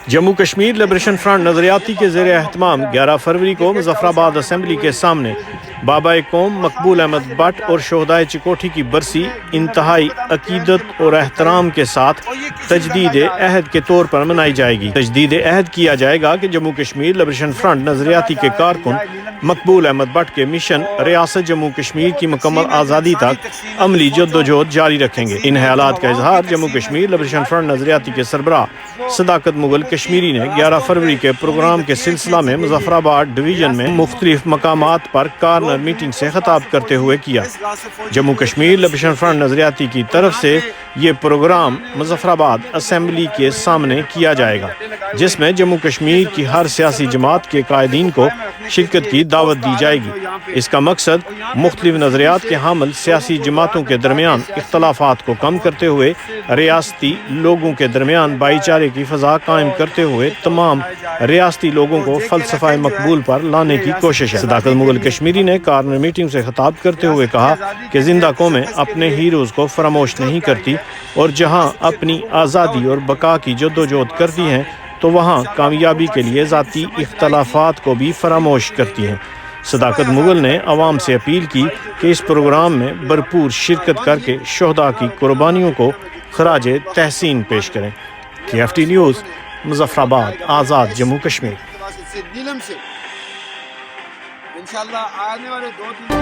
Jammu Kashmir liberation front نظریاتی کے زیر اہتمام 11 فروری کو مظفرآباد اسمبلی کے سامنے بابا قوم مقبول احمد بٹ اور شہدائے چکوٹھی کی برسی انتہائی عقیدت اور احترام کے ساتھ تجدید عہد کے طور پر منائی جائے گی۔ تجدید عہد کیا جائے گا کہ جموں کشمیر لبریشن فرنٹ نظریاتی کے کارکن مقبول احمد بٹ کے مشن ریاست جموں کشمیر کی مکمل آزادی تک عملی جدوجہد جاری رکھیں گے۔ ان خیالات کا اظہار جموں کشمیر لبریشن فرنٹ نظریاتی کے سربراہ صداقت مغل کشمیری نے 11 فروری کے پروگرام کے سلسلہ میں مظفرآباد ڈویژن میں مختلف مقامات پر کارنر میٹنگ سے خطاب کرتے ہوئے کیا۔ جموں کشمیر لبریشن فرنٹ نظریاتی کی طرف سے یہ پروگرام مظفرآباد اسمبلی کے سامنے کیا جائے گا، جس میں جموں کشمیر کی ہر سیاسی جماعت کے قائدین کو شرکت کی دعوت دی جائے گی۔ اس کا مقصد مختلف نظریات کے حامل سیاسی جماعتوں کے درمیان اختلافات کو کم کرتے ہوئے ریاستی لوگوں کے درمیان بھائی چارے کی فضا قائم کرتے ہوئے تمام ریاستی لوگوں کو فلسفہ مقبول پر لانے کی کوشش ہے۔ صداقت مغل کشمیری نے کارنر میٹنگ سے خطاب کرتے ہوئے کہا کہ زندہ قومیں اپنے ہیروز کو فراموش نہیں کرتی اور جہاں اپنی آزادی اور بقا کی جدوجہد کرتی ہیں تو وہاں کامیابی کے لیے ذاتی اختلافات کو بھی فراموش کرتی ہیں۔ صداقت مغل نے عوام سے اپیل کی کہ اس پروگرام میں بھرپور شرکت کر کے شہداء کی قربانیوں کو خراج تحسین پیش کریں۔ KFT نیوز مظفرآباد آزاد جموں کشمیر۔ انشاءاللہ آنے والے 2-3